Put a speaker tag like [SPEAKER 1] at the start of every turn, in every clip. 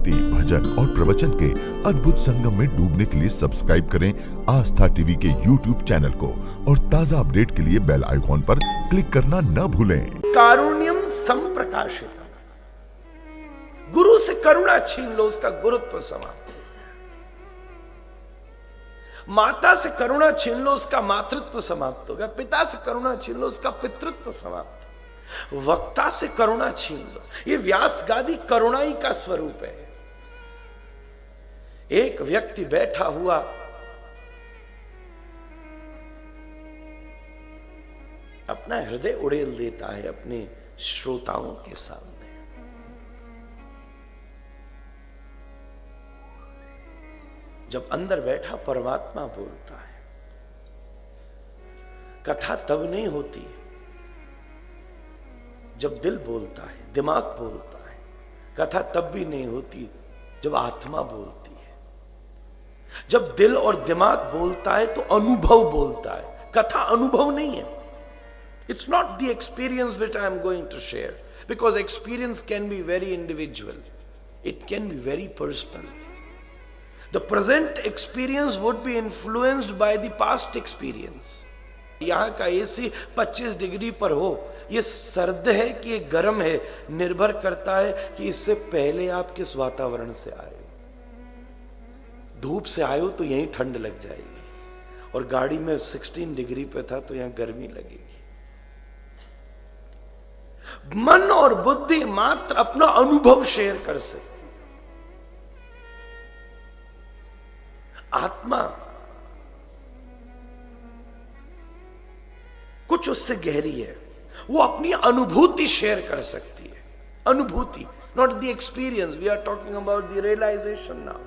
[SPEAKER 1] भक्ति, भजन और प्रवचन के अद्भुत संगम में डूबने के लिए सब्सक्राइब करें आस्था टीवी के YouTube चैनल को और ताजा अपडेट के लिए बेल आइकॉन पर क्लिक करना न भूलें।
[SPEAKER 2] कारुण्यम संप्रकाशित, गुरु से करुणा छीन लो, उसका गुरुत्व समाप्त। माता से करुणा छीन लो, उसका मातृत्व समाप्त हो गया। पिता से करुणा छीन लो, उसका पितृत्व समाप्त। वक्ता से करुणा छीन लो, ये व्यास गादी करुणा ही का स्वरूप है। एक व्यक्ति बैठा हुआ अपना हृदय उड़ेल देता है अपने श्रोताओं के सामने। जब अंदर बैठा परमात्मा बोलता है। कथा तब नहीं होती जब दिल बोलता है, दिमाग बोलता है। कथा तब भी नहीं होती जब आत्मा बोलती है। जब दिल और दिमाग बोलता है तो अनुभव बोलता है। कथा अनुभव नहीं है। It's not the experience which I am going to share, because experience can be very individual. It can be very personal. The present experience would be influenced by the past experience. यहाँ का AC 25 degree पर हो, ये सर्द है कि ये गर्म है, निर्भर करता है कि इससे पहले आप किस वातावरण से आए हो। धूप से आए हो तो यहीं ठंड लग जाएगी, और गाड़ी में 16 डिग्री पे था तो यहाँ गर्मी लगेगी। मन और बुद्धि मात्र अपना अनुभव शेयर कर सकती। आत्मा कुछ उससे गहरी है, वो अपनी अनुभूति शेयर कर सकती है। अनुभूति, not the experience. We are talking about the realisation now.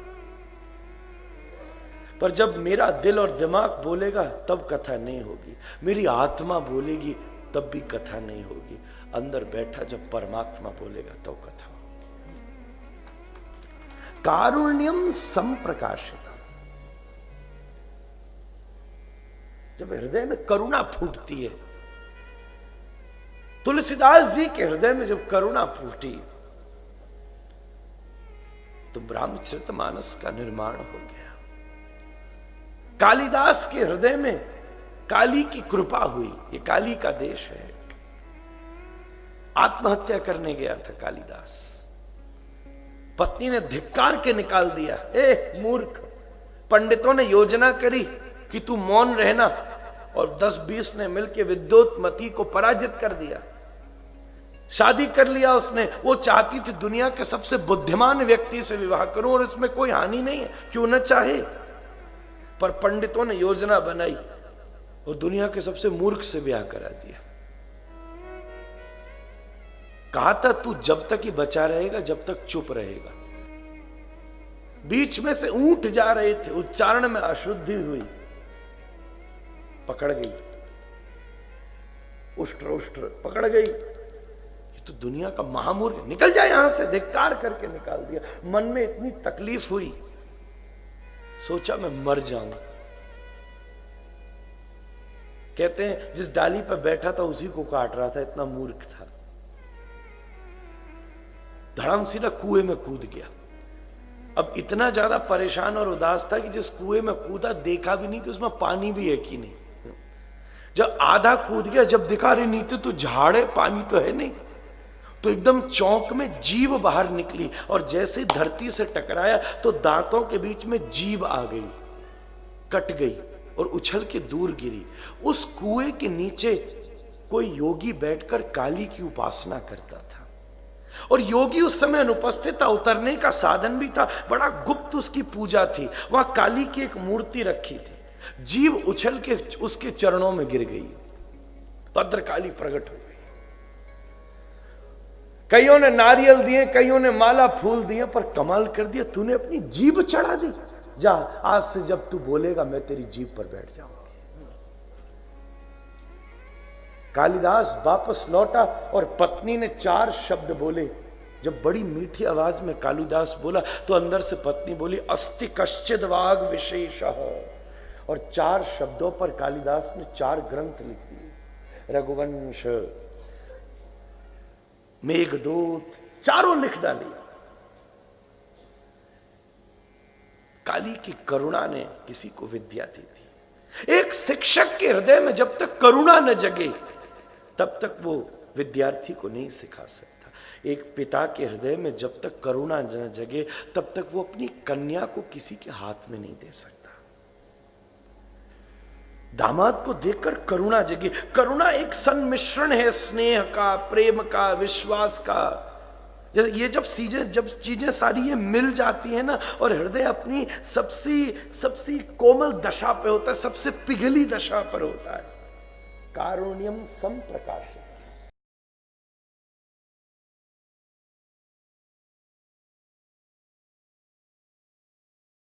[SPEAKER 2] पर जब मेरा दिल और दिमाग बोलेगा तब कथा नहीं होगी, मेरी आत्मा बोलेगी तब भी कथा नहीं होगी। अंदर बैठा जब परमात्मा बोलेगा तो कथा होगी। कारुण्यम संप्रकाशित, जब हृदय में करुणा फूटती है। तुलसीदास जी के हृदय में जब करुणा फूटी तो रामचरितमानस का निर्माण हो गया। कालिदास के हृदय में काली की कृपा हुई। ये काली का देश है। आत्महत्या करने गया था कालिदास, पत्नी ने धिक्कार के निकाल दिया। ए मूर्ख, पंडितों ने योजना करी कि तू मौन रहना, और 10-20 ने मिलकर विद्युतमती को पराजित कर दिया। शादी कर लिया उसने। वो चाहती थी दुनिया के सबसे बुद्धिमान व्यक्ति से विवाह करूं और इसमें कोई हानि नहीं है, क्यों न चाहे। पर पंडितों ने योजना बनाई और दुनिया के सबसे मूर्ख से ब्याह करा दिया। कहा था तू जब तक ही बचा रहेगा जब तक चुप रहेगा। बीच में से ऊंट जा रहे थे, उच्चारण में अशुद्धि हुई, पकड़ गई। उष्ट्र उष्ट्र पकड़ गई। ये तो दुनिया का महामूर्ख, निकल जाए यहां से, धिक्कार करके निकाल दिया। मन में इतनी तकलीफ हुई, सोचा मैं मर जाऊंगा। कहते हैं जिस डाली पर बैठा था उसी को काट रहा था, इतना मूर्ख था। धड़म सीधा कुएं में कूद गया। अब इतना ज्यादा परेशान और उदास था कि जिस कुएं में कूदा देखा भी नहीं कि उसमें पानी भी है कि नहीं। जब आधा कूद गया, जब दिखा रही नीचे तो झाड़े, पानी तो है नहीं, तो एकदम चौंक में जीभ बाहर निकली, और जैसे धरती से टकराया तो दांतों के बीच में जीभ आ गई, कट गई और उछल के दूर गिरी। उस कुएं के नीचे कोई योगी बैठकर काली की उपासना करता था, और योगी उस समय अनुपस्थित था। उतरने का साधन भी था, बड़ा गुप्त उसकी पूजा थी। वहां काली की एक मूर्ति रखी थी। जीव उछल के उसके चरणों में गिर गई, भद्रकाली प्रकट हो गई। कईयों ने नारियल दिए, कईयों ने माला फूल दिए, पर कमाल कर दिया, तूने अपनी जीभ चढ़ा दी। जा, आज से जब तू बोलेगा मैं तेरी जीभ पर बैठ जाऊंगी। कालिदास वापस लौटा और पत्नी ने 4 शब्द बोले। जब बड़ी मीठी आवाज में कालिदास बोला तो अंदर से पत्नी बोली, अस्ति कश्चिद वाग विशेषः। और 4 शब्दों पर कालिदास ने 4 ग्रंथ लिख दिए। रघुवंश, मेघदूत, चारों लिख डाली। काली की करुणा ने किसी को विद्या दी थी। एक शिक्षक के हृदय में जब तक करुणा न जगे तब तक वो विद्यार्थी को नहीं सिखा सकता। एक पिता के हृदय में जब तक करुणा न जगे तब तक वो अपनी कन्या को किसी के हाथ में नहीं दे सकता। दामाद को देखकर करुणा जगे। करुणा एक संमिश्रण है स्नेह का, प्रेम का, विश्वास का। ये जब चीजें सारी ये मिल जाती है ना, और हृदय अपनी सबसे कोमल दशा पे होता है, सबसे पिघली दशा पर होता है। कारुण्यम संप्रकाश,